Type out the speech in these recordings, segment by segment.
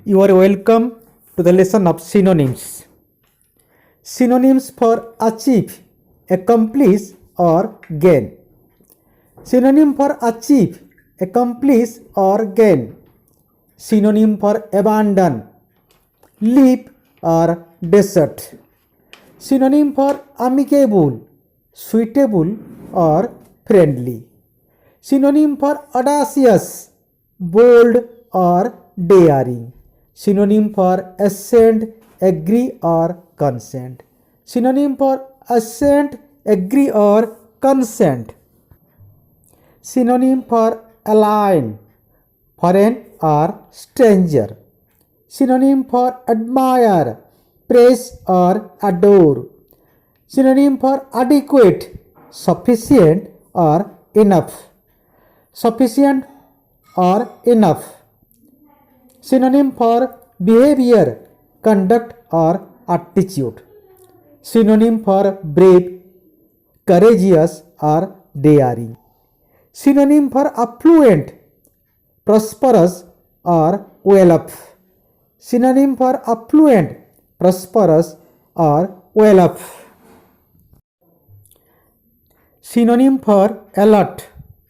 You are welcome to the lesson of synonyms. Synonyms for achieve, accomplish or gain. Synonym for achieve, accomplish or gain. Synonym for abandon, leave or desert. Synonym for amicable, suitable or friendly. Synonym for audacious, bold or daring. Synonym for assent, agree or consent. Synonym for assent, agree or consent. Synonym for align, foreign or stranger. Synonym for admire, praise or adore. Synonym for adequate, sufficient or enough. Sufficient or enough. Synonym for behavior, conduct or attitude. Synonym for brave, courageous or daring. Synonym for affluent, prosperous or well-off. Synonym for affluent, prosperous or well-off. Synonym for alert,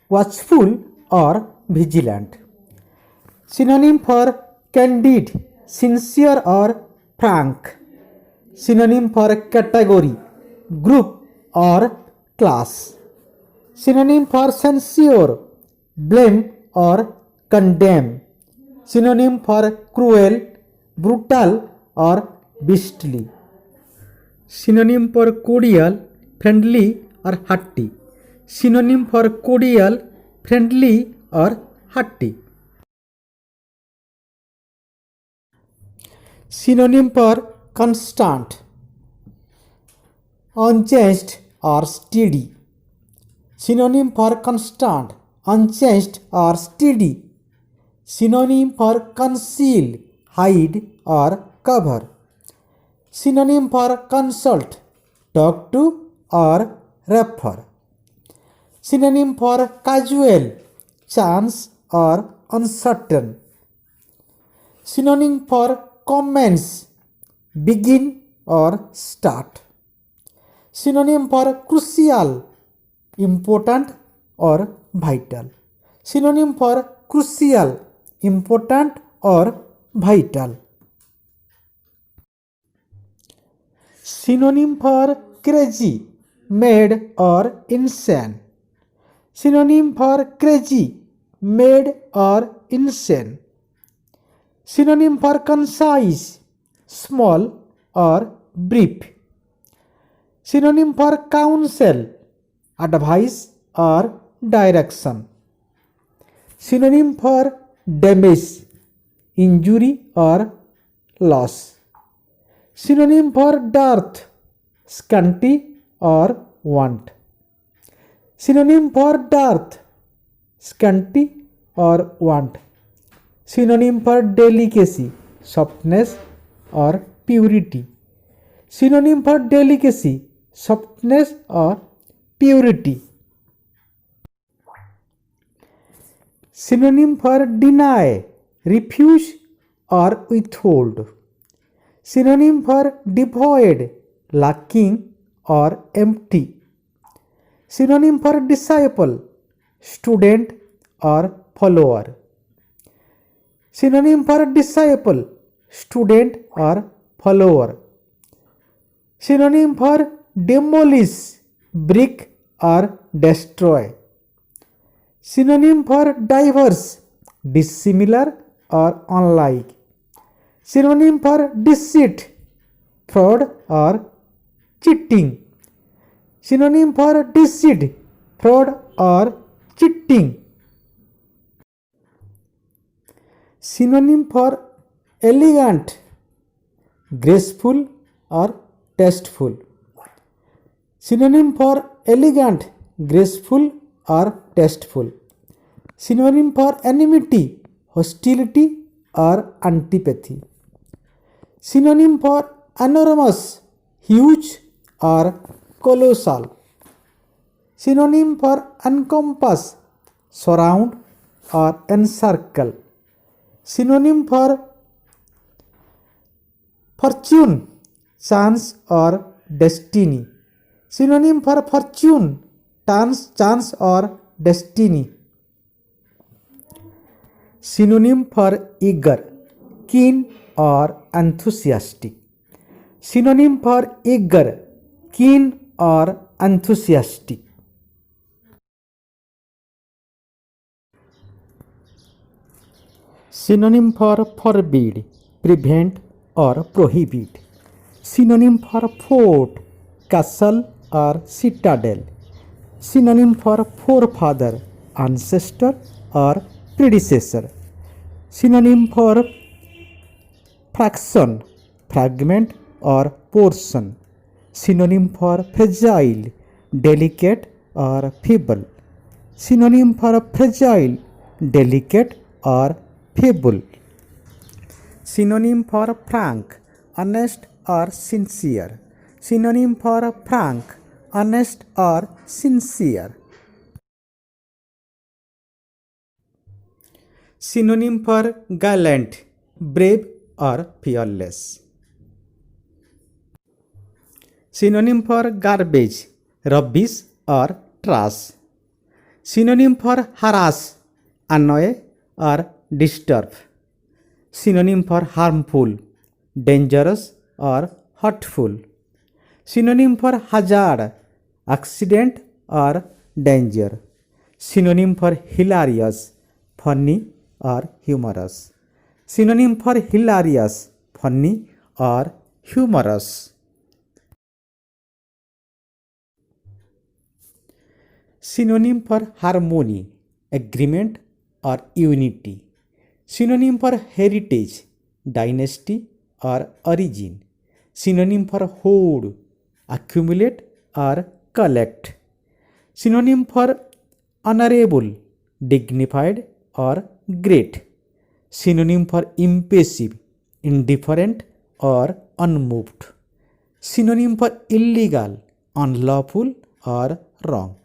watchful or vigilant. Synonym for candid, sincere or frank. Synonym for category, group or class. Synonym for censure, blame or condemn. Synonym for cruel, brutal or beastly. Synonym for cordial, friendly or hearty. Synonym for cordial, friendly or hearty. Synonym for constant, unchanged or steady. Synonym for constant, unchanged or steady. Synonym for conceal, hide or cover. Synonym for consult, talk to or refer. Synonym for casual, chance or uncertain. Synonym for commence, begin or start. Synonym for crucial, important or vital. Synonym for crucial, important or vital. Synonym for crazy, mad or insane. Synonym for crazy, mad or insane. Synonym for concise, small or brief. Synonym for counsel, advice or direction. Synonym for damage, injury or loss. Synonym for dearth, scanty or want. Synonym for dearth, scanty or want. Synonym for delicacy, softness or purity. Synonym for delicacy, softness or purity. Synonym for deny, refuse or withhold. Synonym for devoid, lacking or empty. Synonym for disciple, student or follower. Synonym for disciple, student or follower. Synonym for demolish, break or destroy. Synonym for diverse, dissimilar or unlike. Synonym for deceit, fraud or cheating. Synonym for deceit, fraud or cheating. Synonym for elegant, graceful or tasteful. Synonym for elegant, graceful or tasteful. Synonym for enmity, hostility or antipathy. Synonym for enormous, huge or colossal. Synonym for encompass, surround or encircle. Synonym for Fortune, chance or destiny. Synonym for fortune, chance or destiny. Synonym for eager, keen or enthusiastic. Synonym for eager, keen or enthusiastic. Synonym for forbid, prevent or prohibit. Synonym for fort, castle or citadel. Synonym for forefather, ancestor or predecessor. Synonym for fraction, fragment or portion. Synonym for fragile, delicate or feeble. Synonym for fragile, delicate or feeble. Synonym for frank, honest or sincere. Synonym for frank, honest or sincere. Synonym for gallant, brave or fearless. Synonym for garbage, rubbish or trash. Synonym for harass, annoy or disturb. Synonym for harmful, dangerous or hurtful. Synonym for hazard, accident or danger. Synonym for hilarious, funny or humorous. Synonym for hilarious, funny or humorous. Synonym for harmony, agreement or unity. Synonym for heritage, dynasty or origin. Synonym for hoard, accumulate or collect. Synonym for honorable, dignified or great. Synonym for impassive, indifferent or unmoved. Synonym for illegal, unlawful or wrong.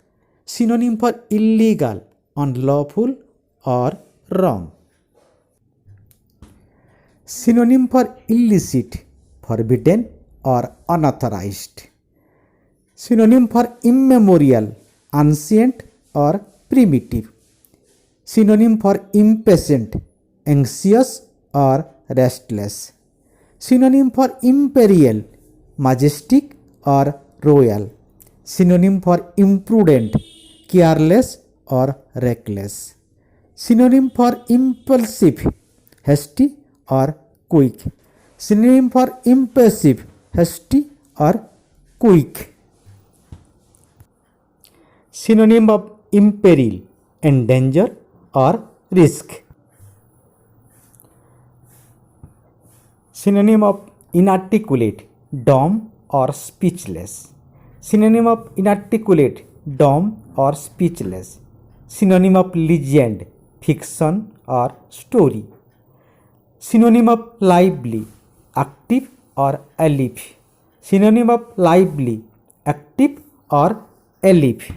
Synonym for illegal, unlawful or wrong. Synonym for illicit, forbidden or unauthorized. Synonym for immemorial, ancient or primitive. Synonym for impatient, anxious or restless. Synonym for imperial, majestic or royal. Synonym for imprudent, careless or reckless. Synonym for impulsive, hasty or quick. Synonym for impulsive, hasty or quick. Synonym of imperil, endanger or risk. Synonym of inarticulate, dumb or speechless. Synonym of inarticulate, dumb or speechless. Synonym of legend, fiction or story. Synonym of lively, active or alive. Synonym of lively, active or alive.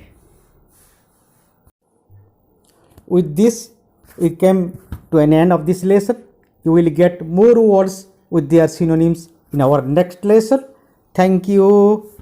With this, we came to an end of this lesson. You will get more words with their synonyms in our next lesson. Thank you.